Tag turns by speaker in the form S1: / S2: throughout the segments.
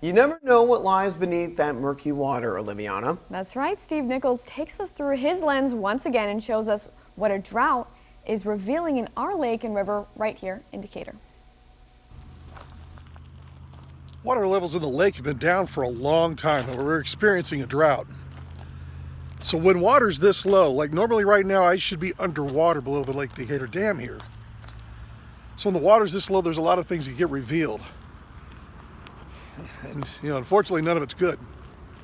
S1: You never know what lies beneath that murky water, Oliviana.
S2: That's right. Steve Nichols takes us through his lens once again and shows us what a drought is revealing in our lake and river right here in Decatur.
S3: Water levels in the lake have been down for a long time, and we're experiencing a drought. So when water's this low, like normally right now I should be underwater below the Lake Decatur Dam here. So when the water's this low, there's a lot of things that get revealed. And unfortunately none of it's good.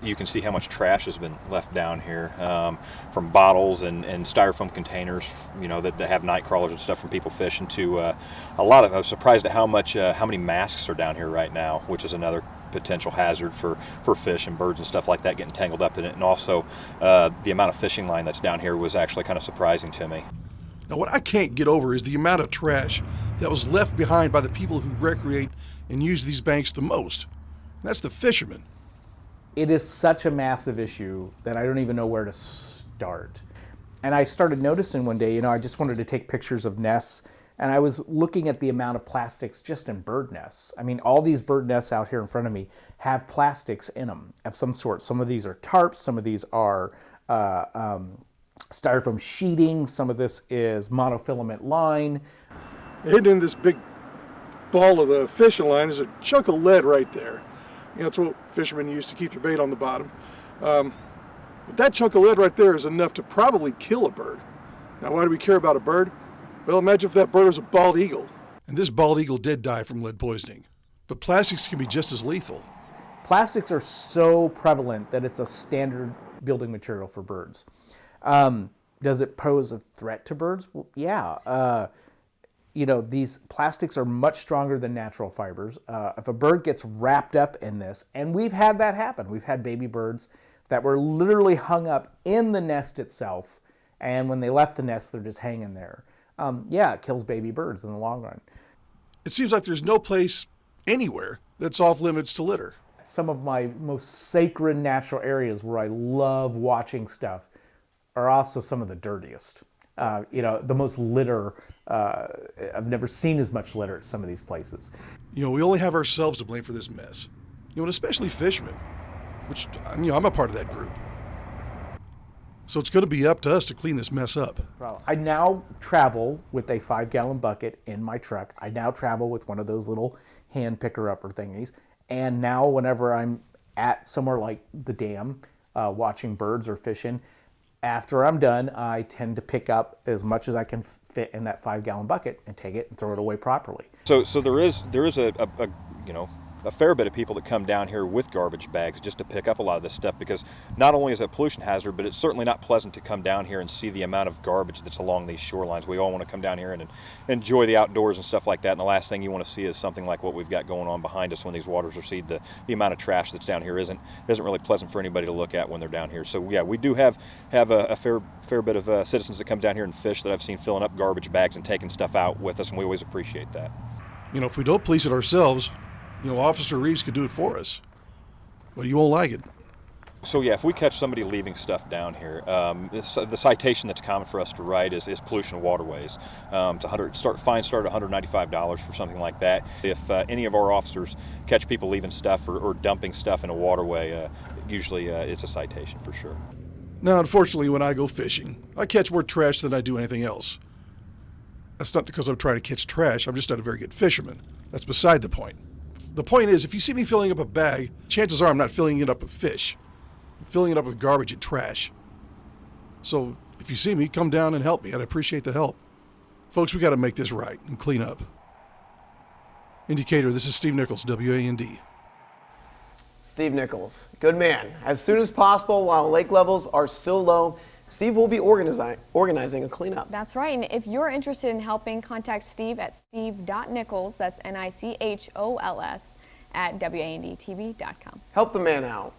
S4: You can see how much trash has been left down here, from bottles and styrofoam containers, that have night crawlers and stuff from people fishing, to a lot of. I was surprised at how many masks are down here right now, which is another potential hazard for fish and birds and stuff like that getting tangled up in it. And also, the amount of fishing line that's down here was actually kind of surprising to me.
S3: Now, what I can't get over is the amount of trash that was left behind by the people who recreate and use these banks the most. And that's the fishermen.
S5: It is such a massive issue that I don't even know where to start. And I started noticing one day, I just wanted to take pictures of nests, and I was looking at the amount of plastics just in bird nests. I mean, all these bird nests out here in front of me have plastics in them of some sort. Some of these are tarps, some of these are styrofoam sheeting, some of this is monofilament line.
S3: Hidden in this big ball of fishing line is a chunk of lead right there. That's what fishermen use to keep their bait on the bottom. But that chunk of lead right there is enough to probably kill a bird. Now, why do we care about a bird? Well, imagine if that bird was a bald eagle. And this bald eagle did die from lead poisoning. But plastics can be just as lethal.
S5: Plastics are so prevalent that it's a standard building material for birds. Does it pose a threat to birds? Well, yeah. These plastics are much stronger than natural fibers. If a bird gets wrapped up in this, and we've had that happen. We've had baby birds that were literally hung up in the nest itself, and when they left the nest, they're just hanging there. It kills baby birds in the long run.
S3: It seems like there's no place anywhere that's off limits to litter.
S5: Some of my most sacred natural areas where I love watching stuff are also some of the dirtiest. The most litter. I've never seen as much litter at some of these places.
S3: We only have ourselves to blame for this mess. And especially fishermen, which, I'm a part of that group. So it's going to be up to us to clean this mess up.
S5: I now travel with a 5-gallon bucket in my truck. I now travel with one of those little hand picker-upper thingies. And now whenever I'm at somewhere like the dam, watching birds or fishing, after I'm done, I tend to pick up as much as I can fit in that 5-gallon bucket and take it and throw it away properly.
S4: So there is a fair bit of people that come down here with garbage bags just to pick up a lot of this stuff, because not only is it a pollution hazard, but it's certainly not pleasant to come down here and see the amount of garbage that's along these shorelines. We all want to come down here and enjoy the outdoors and stuff like that, and the last thing you want to see is something like what we've got going on behind us when these waters recede. The amount of trash that's down here isn't really pleasant for anybody to look at when they're down here. So yeah, we do have a fair bit of citizens that come down here and fish that I've seen filling up garbage bags and taking stuff out with us, and we always appreciate that.
S3: If we don't police it ourselves, Officer Reeves could do it for us, but you won't like it.
S4: So yeah, if we catch somebody leaving stuff down here, the citation that's common for us to write is pollution of waterways. Fine start at $195 for something like that. If any of our officers catch people leaving stuff or dumping stuff in a waterway, usually it's a citation for sure.
S3: Now, unfortunately, when I go fishing, I catch more trash than I do anything else. That's not because I'm trying to catch trash. I'm just not a very good fisherman. That's beside the point. The point is, if you see me filling up a bag, chances are I'm not filling it up with fish. I'm filling it up with garbage and trash. So if you see me, come down and help me. I'd appreciate the help. Folks, we got to make this right and clean up. In Decatur, this is Steve Nichols, WAND.
S1: Steve Nichols, good man. As soon as possible, while lake levels are still low, Steve will be organizing a cleanup.
S2: That's right. And if you're interested in helping, contact Steve at steve.nichols, that's Nichols, at wandtv.com.
S1: Help the man out.